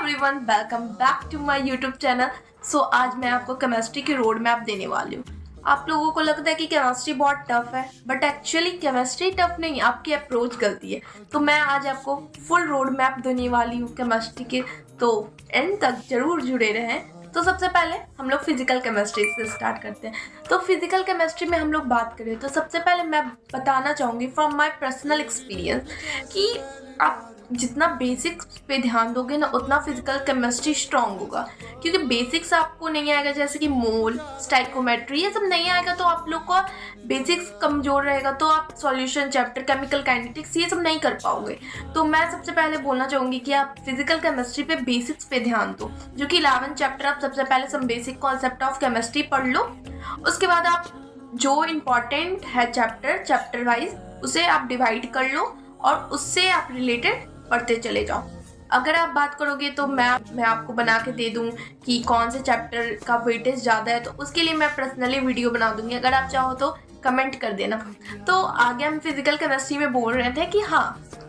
Everyone, welcome back to my YouTube channel. आज मैं आपको केमिस्ट्री की रोड मैप देने वाली हूँ। आप लोगों को लगता है कि केमिस्ट्री बहुत टफ है, बट एक्चुअली केमिस्ट्री टफ नहीं, आपकी अप्रोच गलती है। तो मैं आज आपको फुल रोड मैप देने वाली हूँ केमिस्ट्री के, तो एंड तक जरूर जुड़े रहें। तो सबसे पहले हम लोग फिजिकल केमिस्ट्री से स्टार्ट करते हैं। तो फिजिकल केमिस्ट्री में हम लोग बात करें तो सबसे पहले मैं बताना चाहूँगी फ्रॉम माय पर्सनल एक्सपीरियंस कि आप जितना बेसिक्स पे ध्यान दोगे ना उतना फिजिकल केमिस्ट्री स्ट्रांग होगा। क्योंकि बेसिक्स आपको नहीं आएगा, जैसे कि मोल, स्टाइकोमेट्री, ये सब नहीं आएगा तो आप लोग का बेसिक्स कमजोर रहेगा, तो आप सॉल्यूशन चैप्टर, केमिकल काइनेटिक्स, ये सब नहीं कर पाओगे। तो मैं सबसे पहले बोलना चाहूँगी कि आप फिजिकल केमिस्ट्री पे बेसिक्स पे ध्यान दो, जो कि 11 चैप्टर आप सबसे पहले some basic concept of chemistry पढ़ लो। उसके बाद आप जो इम्पॉर्टेंट है चैप्टर वाइज उसे आप डिवाइड कर लो और उससे आप रिलेटेड पढ़ते चले जाओ। अगर आप बात करोगे तो मैं आपको बना के दे दूं कि कौन से चैप्टर का वेटेज ज़्यादा है, तो उसके लिए मैं पर्सनली वीडियो बना दूंगी। अगर आप चाहो तो कमेंट कर देना। तो आगे हम फिजिकल केमिस्ट्री में बोल रहे थे कि हाँ,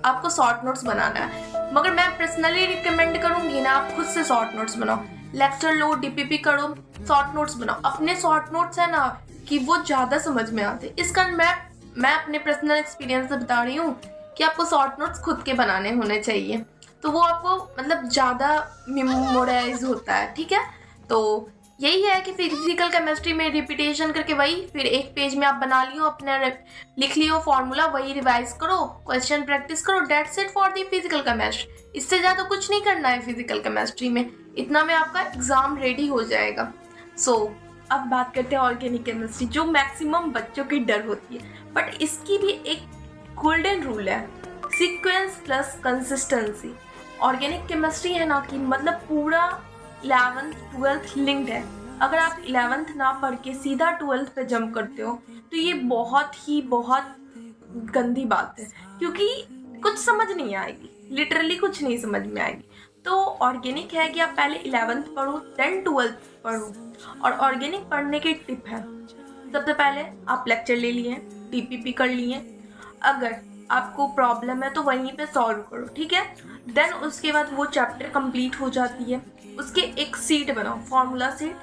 आपको शॉर्ट नोट्स बनाना है, मगर मैं पर्सनली रिकमेंड करूँगी ना, आप खुद से शॉर्ट नोट्स बनाओ। लेक्चर लो, डीपीपी करो, शॉर्ट नोट्स बनाओ। अपने शॉर्ट नोट्स है ना कि वो ज़्यादा समझ में आते। इसका मैं अपने पर्सनल एक्सपीरियंस से बता रही हूँ कि आपको शॉर्ट नोट्स खुद के बनाने होने चाहिए, तो वो आपको मतलब ज़्यादा मेमोराइज होता है। ठीक है, तो यही है कि फिजिकल केमिस्ट्री में रिपीटेशन करके वही फिर एक पेज में आप बना लियो, अपने लिख लियो फॉर्मूला, वही रिवाइज करो, क्वेश्चन प्रैक्टिस करो। That's it for the physical chemistry. इससे ज़्यादा कुछ नहीं करना है फिजिकल केमिस्ट्री में, इतना में आपका एग्जाम रेडी हो जाएगा। अब बात करते हैं ऑर्गेनिक केमिस्ट्री, जो मैक्सिमम बच्चों की डर होती है, बट इसकी भी एक गोल्डन रूल है, sequence plus consistency. Organic chemistry है ना कि मतलब पूरा 11th 12th लिंक्ड है। अगर आप 11th ना पढ़ के सीधा 12th पे जंप करते हो तो ये बहुत गंदी बात है, क्योंकि कुछ समझ नहीं आएगी, लिटरली कुछ नहीं समझ में आएगी। तो ऑर्गेनिक है कि आप पहले 11th पढ़ो देन 12th पढ़ो। और ऑर्गेनिक पढ़ने की टिप है, सबसे पहले आप लेक्चर ले लिए, टीपीपी कर लिए, अगर आपको प्रॉब्लम है तो वहीं पे सॉल्व करो। ठीक है, देन उसके बाद वो चैप्टर कंप्लीट हो जाती है। उसके एक सीट बनाओ, फॉर्मूला सीट,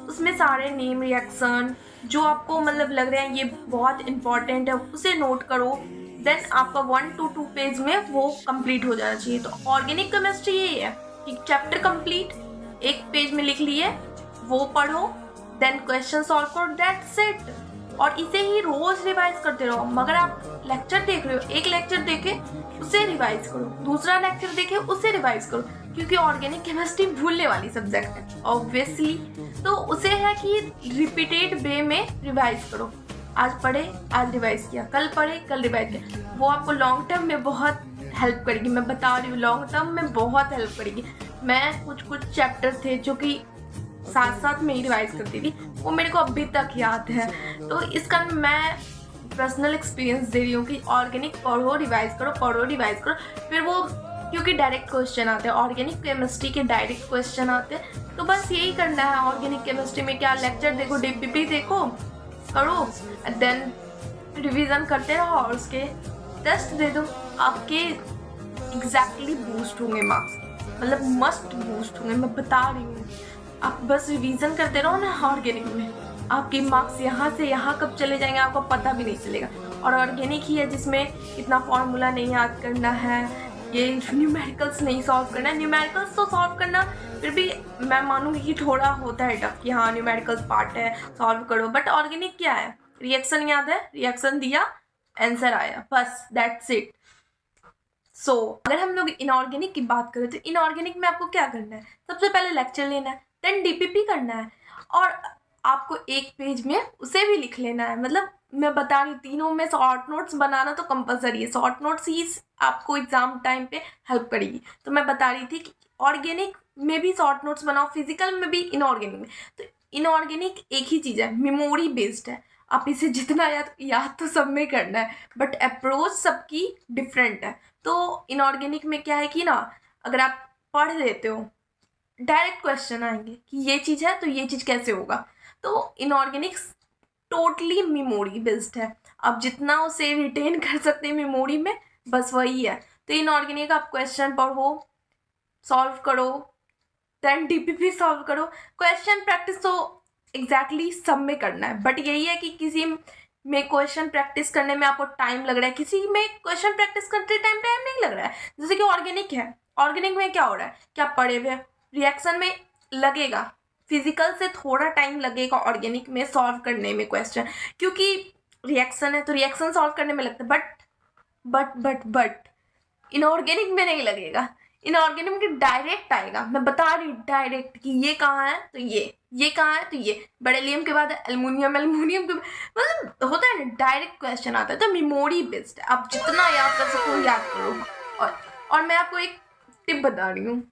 उसमें सारे नेम, रिएक्शन जो आपको मतलब लग रहे हैं ये बहुत इंपॉर्टेंट है उसे नोट करो। देन आपका 1 to 2 पेज में वो कंप्लीट हो जाना चाहिए। तो ऑर्गेनिक केमिस्ट्री यही है कि चैप्टर कंप्लीट, एक पेज में लिख लिए, वो पढ़ो, देन क्वेश्चन सॉल्व करो, दैट्स इट। और इसे ही रोज रिवाइज करते रहो। मगर आप लेक्चर देख रहे हो, एक लेक्चर देखे उसे रिवाइज करो, दूसरा लेक्चर देखे उसे रिवाइज करो, क्योंकि ऑर्गेनिक केमिस्ट्री भूलने वाली सब्जेक्ट है ऑब्वियसली। तो उसे है कि रिपीटेड वे में रिवाइज करो। आज पढ़े, आज रिवाइज किया, कल पढ़े, कल रिवाइज किया, वो आपको लॉन्ग टर्म में बहुत हेल्प करेगी। मैं बता रही हूँ, लॉन्ग टर्म में बहुत हेल्प करेगी। मैं कुछ चैप्टर थे जो कि साथ साथ में ही रिवाइज करती थी, वो मेरे को अभी तक याद है। तो इसका मैं पर्सनल एक्सपीरियंस दे रही हूँ कि ऑर्गेनिक पढ़ो, रिवाइज करो, पढ़ो, रिवाइज करो। फिर वो क्योंकि डायरेक्ट क्वेश्चन आते हैं, ऑर्गेनिक केमिस्ट्री के डायरेक्ट क्वेश्चन आते हैं, तो बस यही करना है। ऑर्गेनिक केमिस्ट्री में क्या, लेक्चर देखो, डीपीपी देखो, करो, देन रिवीजन करते रहो और उसके टेस्ट दे दो। आपके एग्जैक्टली बूस्ट होंगे मार्क्स, मतलब मस्ट बूस्ट होंगे, मैं बता रही हूँ। आप बस रिवीजन करते रहो ना ऑर्गेनिक में, आपके मार्क्स यहाँ से यहाँ कब चले जाएंगे आपको पता भी नहीं चलेगा। और ऑर्गेनिक ही है जिसमें इतना फॉर्मूला नहीं याद करना है, ये न्यूमेरिकल्स नहीं सॉल्व करना है। न्यूमेरिकल्स तो सॉल्व करना फिर भी मैं मानूंगी कि थोड़ा होता है टफ, कि हाँ न्यूमेरिकल्स पार्ट है, सॉल्व करो। बट ऑर्गेनिक क्या है, रिएक्शन याद है, रिएक्शन दिया, आंसर आया, बस दैट्स इट। अगर हम लोग इनऑर्गेनिक की बात करें तो इनऑर्गेनिक में आपको क्या करना है, सबसे पहले लेक्चर लेना है, देन डीपीपी करना है, और आपको एक पेज में उसे भी लिख लेना है। मतलब मैं बता रही हूँ, तीनों में शॉर्ट नोट्स बनाना तो कंपलसरी है। शॉर्ट नोट्स ही आपको एग्जाम टाइम पे हेल्प करेगी। तो मैं बता रही थी कि ऑर्गेनिक में भी शॉर्ट नोट्स बनाओ, फिजिकल में भी, इनऑर्गेनिक में। तो इनऑर्गेनिक एक ही चीज़ है, मेमोरी बेस्ड है। आप इसे जितना याद तो सब में करना है, बट अप्रोच सबकी डिफरेंट है। तो इनऑर्गेनिक में क्या है कि ना, अगर आप पढ़ लेते हो, डायरेक्ट क्वेश्चन आएंगे कि ये चीज़ है तो ये चीज़ कैसे होगा। तो इनऑर्गेनिक्स टोटली मेमोरी बेस्ड है, आप जितना उसे रिटेन कर सकते हैं मेमोरी में, बस वही है। तो इनऑर्गेनिक आप क्वेश्चन पढ़ो, सॉल्व करो, देन डीपीपी सॉल्व करो। क्वेश्चन प्रैक्टिस तो एग्जैक्टली सब में करना है, बट यही है कि किसी में क्वेश्चन प्रैक्टिस करने में आपको टाइम लग रहा है, किसी में क्वेश्चन प्रैक्टिस करते टाइम नहीं लग रहा है। जैसे कि ऑर्गेनिक है, ऑर्गेनिक में क्या हो रहा है कि आप पढ़े हुए रिएक्शन में लगेगा, फिजिकल से थोड़ा टाइम लगेगा ऑर्गेनिक में सॉल्व करने में क्वेश्चन, क्योंकि रिएक्शन है तो रिएक्शन सॉल्व करने में लगता है। बट इनऑर्गेनिक में नहीं लगेगा। इनऑर्गेनिक में डायरेक्ट आएगा, मैं बता रही हूँ डायरेक्ट कि ये कहाँ है तो ये कहाँ है तो ये, बेरिलियम के बाद एल्युमिनियम, एल्युमिनियम के मतलब होता है ना, डायरेक्ट क्वेश्चन आता है। तो मेमोरी बेस्ड है, आप जितना याद कर सको याद करो। और मैं आपको एक टिप बता रही हूँ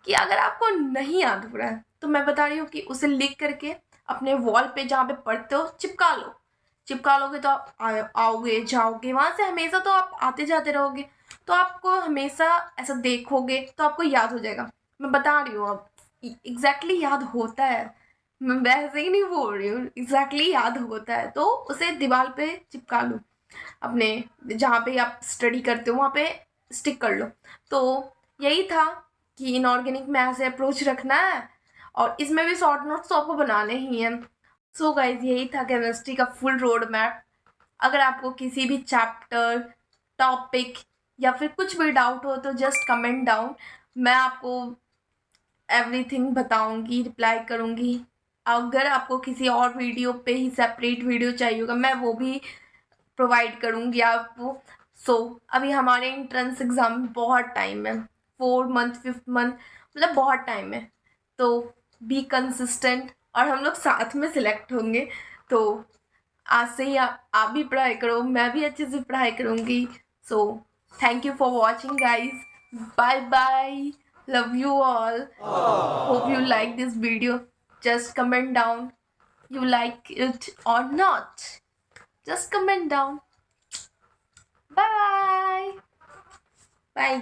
कि अगर आपको नहीं याद हो रहा है तो मैं बता रही हूँ कि उसे लिख करके अपने वॉल पे जहाँ पे पढ़ते हो चिपका लो। चिपका लोगे तो आप आओगे जाओगे, वहाँ से हमेशा तो आप आते जाते रहोगे, तो आपको हमेशा ऐसा देखोगे तो आपको याद हो जाएगा। मैं बता रही हूँ, अब एग्जैक्टली याद होता है, मैं वैसे ही नहीं बोल रही हूँ, एग्जैक्टली याद होता है। तो उसे दीवार पे चिपका लो, अपने जहाँ पे आप स्टडी करते हो वहाँ पे स्टिक कर लो। तो यही था कि इनऑर्गेनिक में ऐसे अप्रोच रखना है, और इसमें भी शॉर्ट नोट्स तो आपको बनाने ही हैं। सो गाइज, यही था केमिस्ट्री का फुल रोड मैप। अगर आपको किसी भी चैप्टर, टॉपिक या फिर कुछ भी डाउट हो तो जस्ट कमेंट डाउन, मैं आपको एवरीथिंग बताऊंगी, रिप्लाई करूंगी। अगर आपको किसी और वीडियो पे ही सेपरेट वीडियो चाहिए होगा, मैं वो भी प्रोवाइड करूंगी आपको। सो अभी हमारे एंट्रेंस एग्ज़ाम में बहुत टाइम है, 4 मंथ 5th मंथ, मतलब बहुत टाइम है। तो बी कंसिस्टेंट, और हम लोग साथ में सिलेक्ट होंगे। तो आज से ही आप भी पढ़ाई करो, मैं भी अच्छे से पढ़ाई करूँगी। So thank you for watching guys, bye bye, love you all, hope you like this video. Just comment down you like it or not. Just comment down. Bye. Bye.